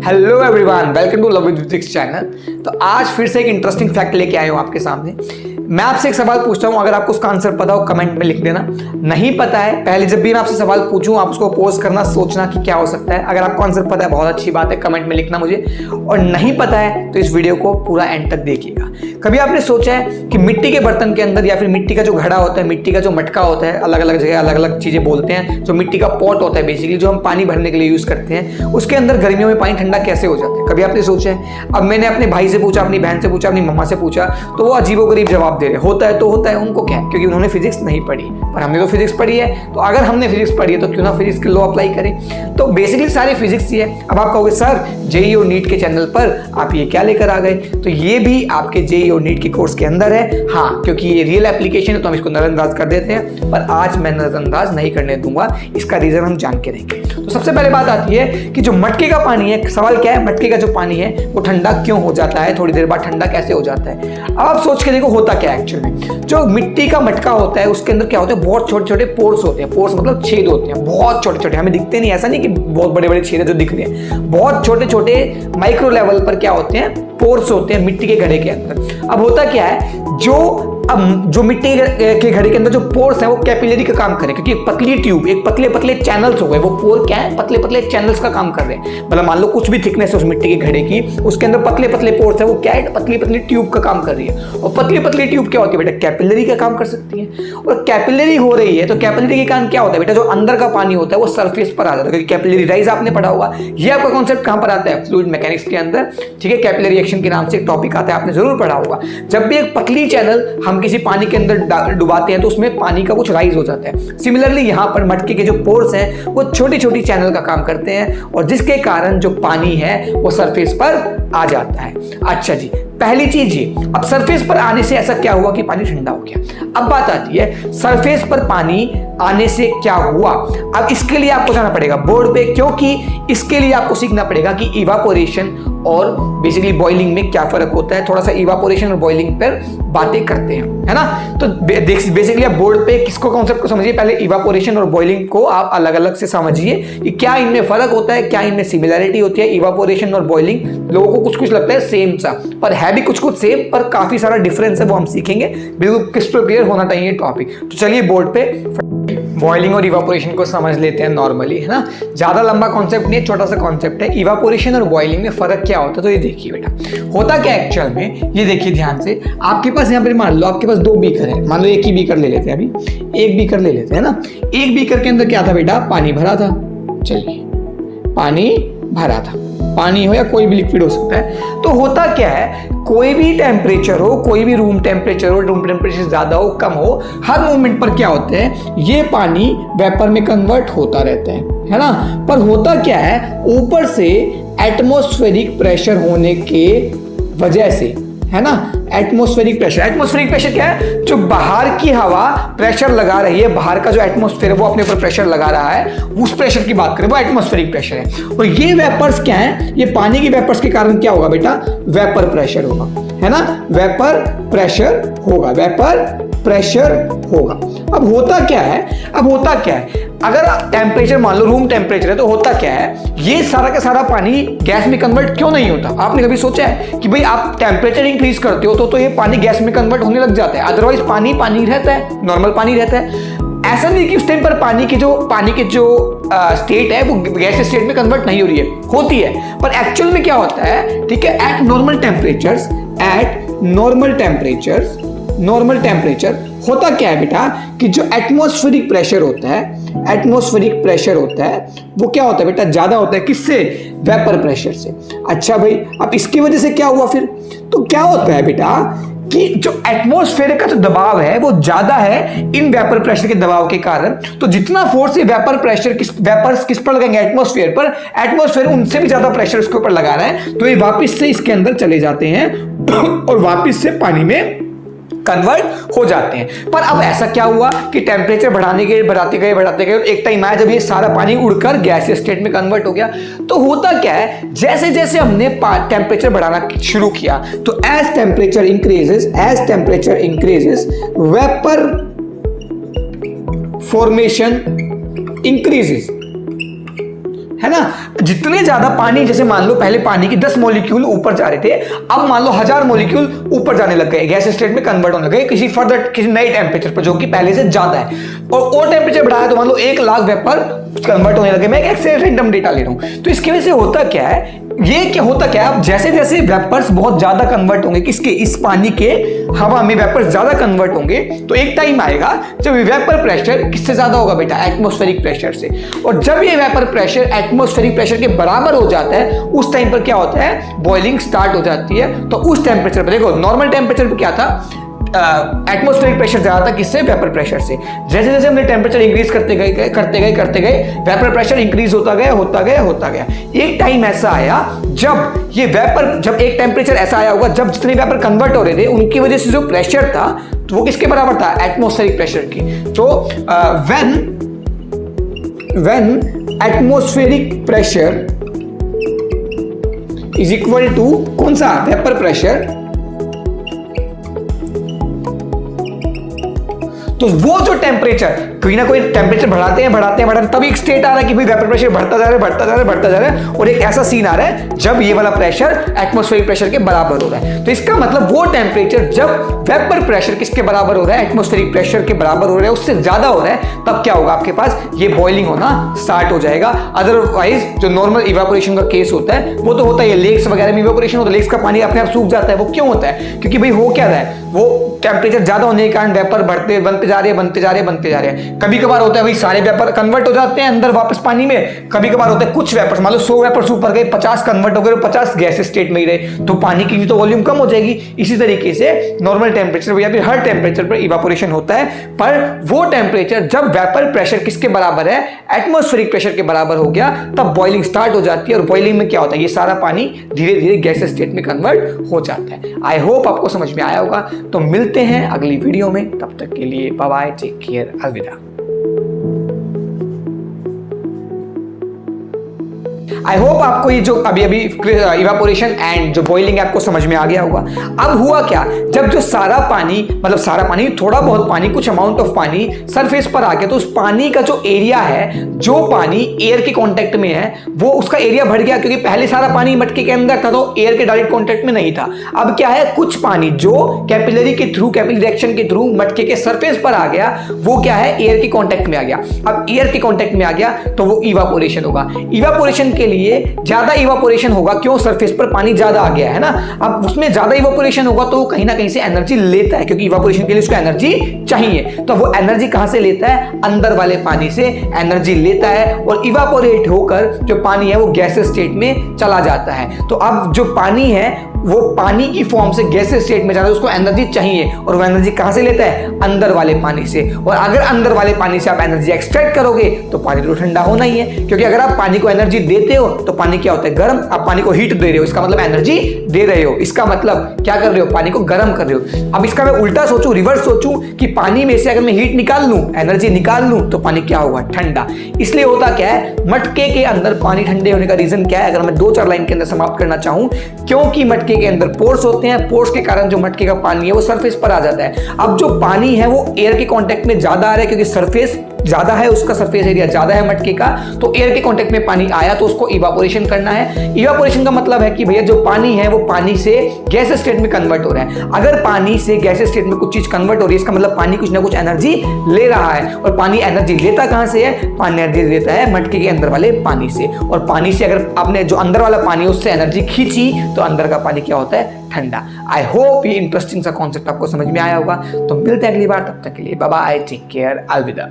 Hello everyone, welcome to love with physics channel. तो आज फिर से एक इंटरेस्टिंग फैक्ट लेके आया हूँ आपके सामने। मैं आपसे एक सवाल पूछता हूँ, अगर आपको उसका आंसर पता हो कमेंट में लिख देना। नहीं पता है, पहले जब भी मैं आपसे सवाल पूछूं आप उसको पोज करना, सोचना कि क्या हो सकता है। अगर आपको आंसर पता है बहुत अच्छी बात है, कमेंट में लिखना मुझे। और नहीं पता है तो इस वीडियो को पूरा एंड तक देखिएगा। कभी आपने सोचा है कि मिट्टी के बर्तन के अंदर या फिर मिट्टी का जो घड़ा होता है, मिट्टी का जो मटका होता है, अलग अलग जगह अलग अलग चीजें बोलते हैं, जो मिट्टी का पॉट होता है बेसिकली, जो हम पानी भरने के लिए यूज करते हैं, उसके अंदर गर्मियों में पानी ठंडा कैसे हो जाता है? कभी आपने सोचा है? अब मैंने अपने भाई से पूछा, अपनी बहन से पूछा, अपनी मम्मा से पूछा, तो वो अजीबोगरीब जवाब दे रहे। होता है तो होता है, उनको क्या है, क्योंकि उन्होंने फिजिक्स नहीं पढ़ी। पर हमने तो फिजिक्स पढ़ी है, तो अगर हमने फिजिक्स पढ़ी है तो क्यों ना फिजिक्स के लॉ अप्लाई करें। तो बेसिकली सारे फिजिक्स ही है। अब आप कहोगे सर जेईई और नीट के चैनल पर आप ये क्या लेकर आ गए? तो ये भी आपके जेईई और नीट के कोर्स के अंदर है। हाँ, क्योंकि ये रियल एप्लीकेशन है तो हम इसको नजरअंदाज कर देते हैं, पर आज मैं नजरअंदाज नहीं करने दूंगा। इसका रीजन हम जान के रहेंगे। तो सबसे पहले बात आती है कि जो मटके का पानी है, सवाल क्या है, मटके का जो पानी है वो ठंडा क्यों हो जाता है, थोड़ी देर बाद ठंडा कैसे हो जाता है? अब आप सोच के देखो होता क्या है एक्चुअल में। जो मिट्टी का मटका होता है उसके अंदर क्या होता है, बहुत छोटे छोटे पोर्स होते हैं। पोर्स मतलब छेद होते हैं, बहुत छोटे छोटे, हमें दिखते नहीं, ऐसा नहीं कि बहुत बड़े बड़े छेद है जो दिख रहे हैं। बहुत छोटे छोटे माइक्रो लेवल पर क्या होते हैं, पोर्स होते हैं मिट्टी के घड़े के अंदर। अब होता क्या है, जो मिट्टी के घड़े के अंदर जो पोर्स है वो कैपिलरी का काम करे, क्योंकि एक पतली ट्यूब, एक पतले पतले चैनल्स हो गए, वो पोर क्या है, पतले पतले चैनल्स का काम कर रहे हैं। मतलब मान लो कुछ भी थिकनेस है उस मिट्टी के घड़े की, उसके अंदर पतले पतले पोर्स है, वो क्या है, पतली पतली ट्यूब का काम कर रही है। और पतली पतली ट्यूब क्या होती है बेटा, कैपिलरी का काम कर सकती है। और कैपिलरी हो रही है तो कैपिलरी के कारण क्या होता है बेटा, जो अंदर का पानी होता है वो सरफेस पर आ जाता है, क्योंकि कैपिलरी राइज आपने पढ़ा होगा। ये आपका कॉन्सेप्ट कहां पर आता है, फ्लूइड मैकेनिक्स के अंदर। ठीक है, कैपिलरी रिएक्शन के नाम से एक टॉपिक आता है, आपने जरूर पढ़ा होगा। जब भी एक पतली चैनल हम किसी पानी के अंदर डुबाते हैं तो उसमें पानी का कुछ राइज हो जाता है। सिमिलरली यहाँ पर मटके के जो पोर्स हैं वो छोटी छोटी चैनल का काम करते हैं, और जिसके कारण जो पानी है वो सरफेस पर आ जाता है। अच्छा जी, पहली चीज ये, अब सरफेस पर आने से ऐसा क्या हुआ कि पानी ठंडा हो गया। अब बात आती है सरफेस पर पानी आने से क्या हुआ। अब इसके लिए आपको जाना पड़ेगा बोर्ड पे, क्योंकि इसके लिए आपको सीखना पड़ेगा कि इवापोरेशन और बेसिकली बॉइलिंग में क्या फर्क होता है। थोड़ा सा इवापोरेशन और बॉइलिंग पर बातें करते हैं, है ना। तो बेसिकली आप बोर्ड पे किसको कॉन्सेप्ट को समझिए, पहले इवापोरेशन और बॉइलिंग को आप अलग अलग से समझिए कि क्या इनमें फर्क होता है, क्या इनमें सिमिलरिटी होती है। इवापोरेशन और बॉइलिंग लोगों को कुछ कुछ लगता है सेम सा, पर है भी कुछ कुछ सेम, पर काफी सारा डिफरेंस है, वो हम सीखेंगे। बिल्कुल क्रिस्टल क्लियर होना चाहिए टॉपिक। तो चलिए बोर्ड पे बॉइलिंग और इवापोरेशन को समझ लेते हैं नॉर्मली, है ना। ज्यादा लंबा कॉन्सेप्ट नहीं है, छोटा सा कॉन्सेप्ट है। इवापोरेशन और बॉइलिंग में फर्क क्या होता है, तो ये देखिए बेटा, होता क्या एक्चुअल में, ये देखिए ध्यान से। आपके पास यहाँ पर मान लो आपके पास दो बीकर है, मान लो एक ही बीकर ले लेते हैं, अभी एक बीकर ले लेते हैं ना। एक बीकर के अंदर क्या था बेटा, पानी भरा था। चलिए, पानी भरा था, पानी हो या कोई भी लिक्विड हो सकता है। तो होता क्या है, कोई भी टेम्परेचर हो, कोई भी रूम टेम्परेचर हो, रूम टेम्परेचर ज्यादा हो कम हो, हर मोमेंट पर क्या होता है, ये पानी वेपर में कन्वर्ट होता रहता है ना। पर होता क्या है, ऊपर से एटमॉस्फेरिक प्रेशर होने के वजह से, है ना, एटमॉस्फेरिक प्रेशर क्या है, जो बाहर की हवा प्रेशर लगा रही है, बाहर का जो एटमॉस्फेयर है वो अपने ऊपर प्रेशर लगा रहा है, उस प्रेशर की बात करें वो एटमॉस्फेरिक प्रेशर है। और ये वेपर्स क्या है, ये पानी की वेपर्स के कारण क्या होगा बेटा, वेपर प्रेशर होगा, है ना, वेपर प्रेशर होगा, वेपर प्रेशर होगा। अब होता क्या है, अगर टेम्परेचर मान लो रूम टेम्परेचर है, तो होता क्या है, ये सारा का सारा पानी गैस में कन्वर्ट क्यों नहीं होता। आपने कभी सोचा है कि भाई आप टेम्परेचर इंक्रीज करते हो तो ये पानी गैस में कन्वर्ट होने लग जाता है, अदरवाइज पानी रहता है, नॉर्मल पानी रहता है। ऐसा नहीं कि उस टाइम पर पानी की जो स्टेट है वो गैस स्टेट में कन्वर्ट नहीं हो रही है, होती है, पर एक्चुअल में क्या होता है, ठीक है, एट नॉर्मल टेम्परेचर होता क्या है बेटा, कि जो एटमॉस्फेरिक प्रेशर होता है वो क्या होता है बेटा, ज्यादा होता है, किससे, वेपर प्रेशर से। अच्छा भाई, अब इसकी वजह से क्या हुआ फिर, तो क्या होता है बेटा कि जो एटमॉस्फेयर का जो दबाव है वो ज्यादा है इन वेपर प्रेशर के दबाव के कारण। तो जितना फोर्स वेपर किस पर लगाएंगे, एटमॉस्फेयर पर, एटमॉस्फेयर उनसे भी ज्यादा प्रेशर उसके ऊपर लगा रहा है, तो ये वापस से इसके अंदर चले जाते हैं और वापस से पानी में कन्वर्ट हो जाते हैं। पर अब ऐसा क्या हुआ कि टेम्परेचर बढ़ाते गए, एक टाइम आया जब ये सारा पानी उड़कर गैसीय स्टेट में कन्वर्ट हो गया। तो होता क्या है, जैसे जैसे हमने टेम्परेचर बढ़ाना शुरू किया, तो as temperature increases vapour formation increases, है ना। जितने ज्यादा पानी, जैसे मान लो पहले पानी की 10 मॉलिक्यूल ऊपर जा रहे थे, अब मान लो 1000 मॉलिक्यूल ऊपर जाने लग गए, गैस स्टेट में कन्वर्ट होने लगे किसी नए टेम्परेचर पर जो कि पहले से ज्यादा है, और टेम्परेचर बढ़ाया तो मान लो 1 लाख वेपर कन्वर्ट होने लगे। मैं एक से रैंडम डेटा ले रहा हूं। तो इसकी वजह से होता क्या है, ये क्या होता क्या है, अब जैसे जैसे वेपर्स बहुत ज्यादा कन्वर्ट होंगे, किसके, इस पानी के हवा में वेपर्स ज्यादा कन्वर्ट होंगे, तो एक टाइम आएगा जब वेपर प्रेशर किससे ज्यादा होगा बेटा, एटमॉस्फेरिक प्रेशर से। और जब ये वेपर प्रेशर एटमॉस्फेरिक प्रेशर के बराबर हो जाता है, उस टाइम पर क्या होता है, बॉइलिंग स्टार्ट हो जाती है। तो उस टेम्परेचर पर देखो, नॉर्मल टेम्परेचर पर क्या था, एटमॉस्फेरिक प्रेशर ज्यादा था, किससे, वेपर प्रेशर से। जैसे जैसे हमने टेम्परेचर इंक्रीज करते गए वेपर प्रेशर इंक्रीज होता गया। एक टाइम ऐसा आया जब एक टेम्परेचर ऐसा आया होगा जब जितने वेपर कन्वर्ट हो रहे थे उनकी वजह से जो प्रेशर था तो वो किसके बराबर था, एटमॉस्फेरिक प्रेशर की। तो when atmospheric pressure is equal to कौन सा, वेपर प्रेशर, तो वो जो टेम्परेचर, कोई ना कोई टेम्परेचर बढ़ाते हैं तब एक स्टेट आ रहा है कि भाई वेपर प्रेशर बढ़ता जा रहा है और एक ऐसा सीन आ रहा है जब ये वाला प्रेशर एटमॉस्फेरिक प्रेशर के बराबर हो रहा है। तो इसका मतलब वो टेम्परेचर जब वेपर प्रेशर किसके बराबर हो रहा है, एटमॉस्फेरिक प्रेशर के बराबर हो रहा है, उससे ज्यादा हो रहा है, तब क्या होगा, आपके पास ये बॉइलिंग होना स्टार्ट हो जाएगा। अदरवाइज जो नॉर्मल इवेपोरेशन का केस होता है वो तो होता है, लेक्स वगैरह में इवेपोरेशन होता है, लेक्स का पानी अपने आप सूख जाता है। वो क्यों होता है, क्योंकि भाई हो क्या रहा है, वो टेम्परेचर ज्यादा होने के कारण वेपर बनते जा रहे हैं। कभी कभार होता है भाई सारे वेपर कन्वर्ट हो जाते हैं अंदर वापस पानी में, कभी कभार होता है कुछ वेपर, मान लो 100 वेपर ऊपर गए, 50 कन्वर्ट हो गए, 50 गैस स्टेट में ही रहे, तो पानी की भी तो वॉल्यूम कम हो जाएगी। इसी तरीके से नॉर्मल टेम्परेचर या फिर हर टेम्परेचर पर इवेपोरेशन होता है, पर वो टेम्परेचर जब वेपर प्रेशर किसके बराबर है, एटमॉस्फेरिक प्रेशर के बराबर हो गया, तब बॉइलिंग स्टार्ट हो जाती है। और बॉइलिंग में क्या होता है, ये सारा पानी धीरे धीरे गैस स्टेट में कन्वर्ट हो जाता है। आई होप आपको समझ में आया होगा। तो मिलते हैं अगली वीडियो में, तब तक के लिए बाय बाय, टेक केयर, अलविदा। आई होप आपको ये जो अभी इवेपोरेशन एंड जो बॉइलिंग आपको समझ में आ गया होगा। अब हुआ क्या, जब जो सारा पानी थोड़ा बहुत पानी, कुछ अमाउंट ऑफ पानी सरफेस पर आ गया, तो उस पानी का जो एरिया है, जो पानी एयर के कांटेक्ट में है, वो उसका एरिया बढ़ गया, क्योंकि पहले सारा पानी मटके के अंदर था तो एयर के डायरेक्ट कांटेक्ट में नहीं था। अब क्या है, कुछ पानी जो कैपिलरी रिएक्शन के थ्रू मटके के सरफेस पर आ गया, वो क्या है, एयर के कांटेक्ट में आ गया। अब एयर के कांटेक्ट में आ गया तो वो इवेपोरेशन होगा। इवेपोरेशन के लिए ज्यादा इवेपोरेशन होगा, क्यों, सरफेस पर पानी ज्यादा आ गया है ना। अब उसमें ज्यादा इवेपोरेशन होगा तो कहीं ना कहीं से एनर्जी लेता है, क्योंकि इवेपोरेशन के लिए उसको एनर्जी चाहिए। तो वो एनर्जी कहां से लेता है, अंदर वाले पानी से एनर्जी लेता है, और इवेपोरेट होकर जो पानी है वो गैस स्टेट में चला जाता है। तो अब जो पानी है वो पानी की फॉर्म से गैस स्टेट में जाता है, उसको एनर्जी चाहिए, और वो एनर्जी कहां से लेता है, अंदर वाले पानी से। और अगर अंदर वाले पानी से आप एनर्जी एक्सट्रैक्ट करोगे तो पानी तो ठंडा होना ही है, क्योंकि अगर आप पानी को एनर्जी देते हो तो पानी क्या होता है, गर्म। आप पानी को हीट दे रहे हो, इसका मतलब एनर्जी दे रहे हो, इसका मतलब क्या कर रहे हो, पानी को गर्म कर रहे हो। अब इसका मैं उल्टा सोचूं, रिवर्स सोचूं कि पानी में से अगर मैं हीट निकाल लूं, एनर्जी निकाल लूं, तो पानी क्या होगा, ठंडा। इसलिए होता क्या है, मटके के अंदर पानी ठंडे होने का रीजन क्या है, अगर मैं 2-4 लाइन के अंदर समाप्त करना चाहूं, क्योंकि मटके के अंदर पोर्स होते हैं, पोर्स के कारण जो मटके का पानी है वो सरफेस पर आ जाता है। अब जो पानी है वो एयर के कांटेक्ट में ज्यादा आ रहा है, क्योंकि सरफेस ज्यादा है, उसका सरफेस एरिया ज्यादा है मटके का, तो एयर के कांटेक्ट में पानी आया तो उसको इवेपोरेशन करना है। इवेपोरेशन का मतलब है कि भैया जो पानी है वो पानी से गैस स्टेट में कन्वर्ट हो रहा है। अगर पानी से गैस स्टेट में कुछ चीज कन्वर्ट हो रही है, इसका मतलब पानी कुछ ना कुछ एनर्जी ले रहा है। और पानी एनर्जी लेता कहां से है, पानी एनर्जी लेता है मटके के अंदर वाले पानी से। और पानी से अगर आपने जो अंदर वाला पानी है उससे एनर्जी खींची तो अंदर का पानी क्या होता है, ठंडा। आई होप ये इंटरेस्टिंग सा कॉन्सेप्ट आपको समझ में आया होगा। तो मिलते हैं अगली बार, तब तक के लिए बाय बाय, टेक केयर, अलविदा।